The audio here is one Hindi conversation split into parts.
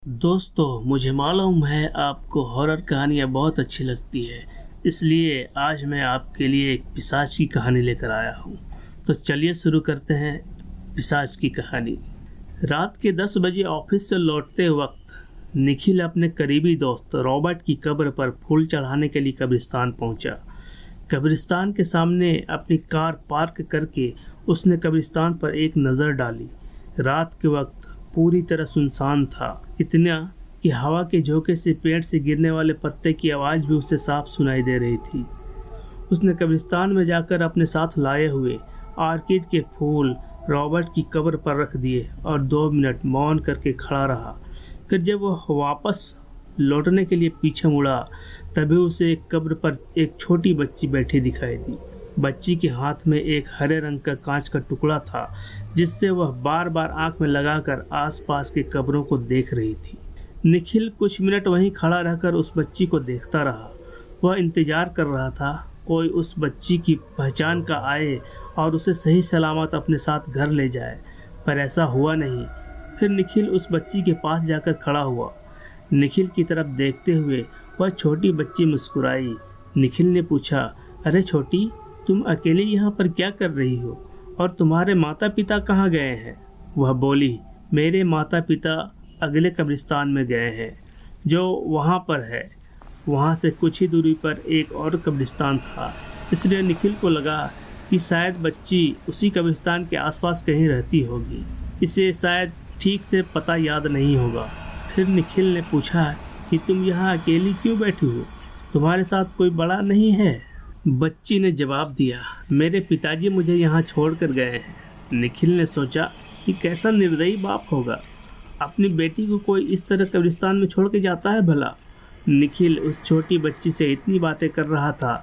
दोस्तों, मुझे मालूम है आपको हॉरर कहानियाँ बहुत अच्छी लगती है, इसलिए आज मैं आपके लिए एक पिशाच की कहानी लेकर आया हूँ। तो चलिए शुरू करते हैं पिशाच की कहानी। रात के 10 बजे ऑफिस से लौटते वक्त निखिल अपने करीबी दोस्त रॉबर्ट की कब्र पर फूल चढ़ाने के लिए कब्रिस्तान पहुंचा। कब्रिस्तान के सामने अपनी कार पार्क करके उसने कब्रिस्तान पर एक नज़र डाली। रात के वक्त पूरी तरह सुनसान था, इतना कि हवा के झोंके से पेड़ से गिरने वाले पत्ते की आवाज़ भी उसे साफ सुनाई दे रही थी। उसने कब्रिस्तान में जाकर अपने साथ लाए हुए ऑर्किड के फूल रॉबर्ट की कब्र पर रख दिए और 2 मिनट मौन करके खड़ा रहा। फिर जब वह वापस लौटने के लिए पीछे मुड़ा, तभी उसे एक कब्र पर एक छोटी बच्ची बैठी दिखाई दी। बच्ची के हाथ में एक हरे रंग का कांच का टुकड़ा था, जिससे वह बार बार आंख में लगाकर आसपास के कब्रों को देख रही थी। निखिल कुछ मिनट वहीं खड़ा रहकर उस बच्ची को देखता रहा। वह इंतजार कर रहा था कोई उस बच्ची की पहचान का आए और उसे सही सलामत अपने साथ घर ले जाए, पर ऐसा हुआ नहीं। फिर निखिल उस बच्ची के पास जाकर खड़ा हुआ। निखिल की तरफ देखते हुए वह छोटी बच्ची मुस्कुराई। निखिल ने पूछा, अरे छोटी, तुम अकेली यहाँ पर क्या कर रही हो और तुम्हारे माता पिता कहाँ गए हैं? वह बोली, मेरे माता पिता अगले कब्रिस्तान में गए हैं, जो वहाँ पर है। वहाँ से कुछ ही दूरी पर एक और कब्रिस्तान था, इसलिए निखिल को लगा कि शायद बच्ची उसी कब्रिस्तान के आसपास कहीं रहती होगी। इसे शायद ठीक से पता याद नहीं होगा। फिर निखिल ने पूछा कि तुम यहाँ अकेली क्यों बैठी हो? तुम्हारे साथ कोई बड़ा नहीं है? बच्ची ने जवाब दिया, मेरे पिताजी मुझे यहाँ छोड़कर गए हैं। निखिल ने सोचा कि कैसा निर्दयी बाप होगा, अपनी बेटी को कोई इस तरह कब्रिस्तान में छोड़ के जाता है भला। निखिल उस छोटी बच्ची से इतनी बातें कर रहा था,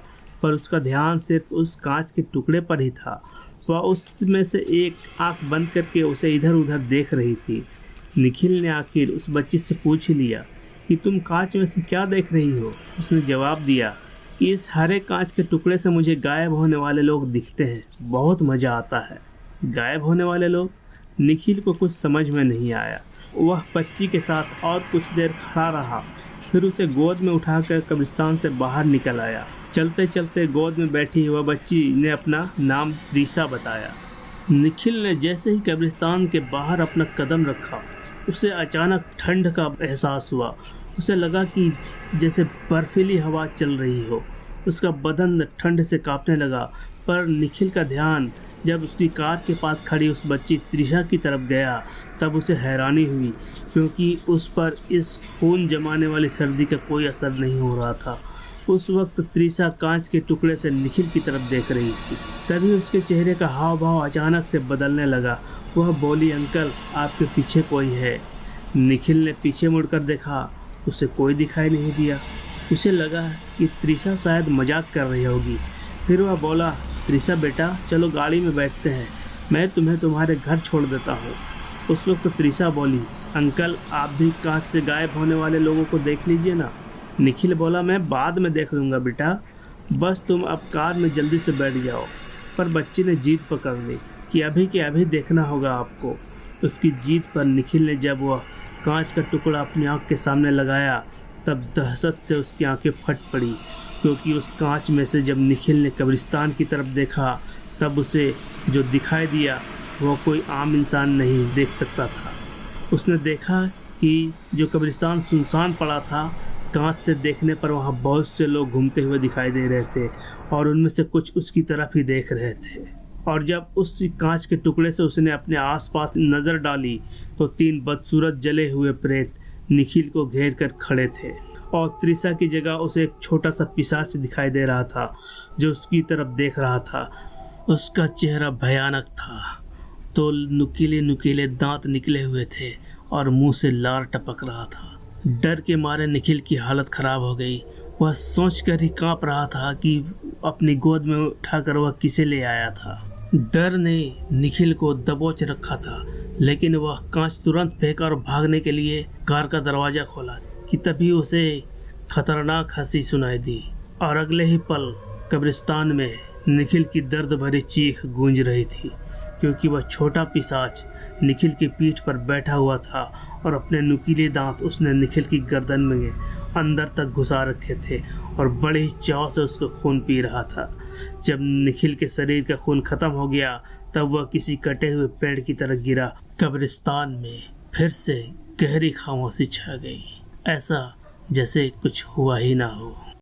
पर उसका ध्यान सिर्फ उस कांच के टुकड़े पर ही था। वह उसमें से एक आंख बंद करके उसे इधर उधर देख रही थी। निखिल ने आखिर उस बच्ची से पूछ लिया कि तुम कांच में से क्या देख रही हो? उसने जवाब दिया कि इस हरे कांच के टुकड़े से मुझे गायब होने वाले लोग दिखते हैं, बहुत मज़ा आता है। गायब होने वाले लोग? निखिल को कुछ समझ में नहीं आया। वह बच्ची के साथ और कुछ देर खड़ा रहा, फिर उसे गोद में उठाकर कब्रिस्तान से बाहर निकल आया। चलते चलते गोद में बैठी वह बच्ची ने अपना नाम त्रिशा बताया। निखिल ने जैसे ही कब्रिस्तान के बाहर अपना कदम रखा, उसे अचानक ठंड का एहसास हुआ। उसे लगा कि जैसे बर्फीली हवा चल रही हो। उसका बदन ठंड से कांपने लगा, पर निखिल का ध्यान जब उसकी कार के पास खड़ी उस बच्ची त्रिशा की तरफ गया, तब उसे हैरानी हुई, क्योंकि उस पर इस खून जमाने वाली सर्दी का कोई असर नहीं हो रहा था। उस वक्त त्रिशा कांच के टुकड़े से निखिल की तरफ देख रही थी। तभी उसके चेहरे का हाव भाव अचानक से बदलने लगा। वह बोली, अंकल, आपके पीछे कोई है। निखिल ने पीछे मुड़कर देखा, उसे कोई दिखाई नहीं दिया। उसे लगा कि त्रिशा शायद मजाक कर रही होगी। फिर वह बोला, त्रिशा बेटा, चलो गाड़ी में बैठते हैं, मैं तुम्हें तुम्हारे घर छोड़ देता हूँ। उस वक्त त्रिशा बोली, अंकल, आप भी कांच से गायब होने वाले लोगों को देख लीजिए ना। निखिल बोला, मैं बाद में देख लूँगा बेटा, बस तुम अब कार में जल्दी से बैठ जाओ। पर बच्ची ने जीत पकड़ ली कि अभी के अभी देखना होगा आपको। उसकी जीत पर निखिल ने जब वह कांच का टुकड़ा अपनी आंख के सामने लगाया, तब दहशत से उसकी आंखें फट पड़ी, क्योंकि उस कांच में से जब निखिल ने कब्रिस्तान की तरफ देखा, तब उसे जो दिखाई दिया वो कोई आम इंसान नहीं देख सकता था। उसने देखा कि जो कब्रिस्तान सुनसान पड़ा था, कांच से देखने पर वहाँ बहुत से लोग घूमते हुए दिखाई दे रहे थे और उनमें से कुछ उसकी तरफ ही देख रहे थे। और जब उस कांच के टुकड़े से उसने अपने आसपास नज़र डाली, तो 3 बदसूरत जले हुए प्रेत निखिल को घेर कर खड़े थे और त्रिशा की जगह उसे एक छोटा सा पिशाच दिखाई दे रहा था, जो उसकी तरफ देख रहा था। उसका चेहरा भयानक था, तो नुकीले नुकीले दांत निकले हुए थे और मुंह से लार टपक रहा था। डर के मारे निखिल की हालत खराब हो गई। वह सोचकर ही कांप रहा था कि अपनी गोद में उठाकर वह किसे ले आया था। डर ने निखिल को दबोच रखा था, लेकिन वह कांच तुरंत फेंका और भागने के लिए कार का दरवाज़ा खोला कि तभी उसे खतरनाक हंसी सुनाई दी और अगले ही पल कब्रिस्तान में निखिल की दर्द भरी चीख गूंज रही थी, क्योंकि वह छोटा पिशाच निखिल की पीठ पर बैठा हुआ था और अपने नुकीले दांत उसने निखिल की गर्दन में अंदर तक घुसा रखे थे और बड़े ही चाव से उसका खून पी रहा था। जब निखिल के शरीर का खून खत्म हो गया तब वह किसी कटे हुए पेड़ की तरह गिरा। कब्रिस्तान में फिर से गहरी खामोशी छा गई, ऐसा जैसे कुछ हुआ ही ना हो।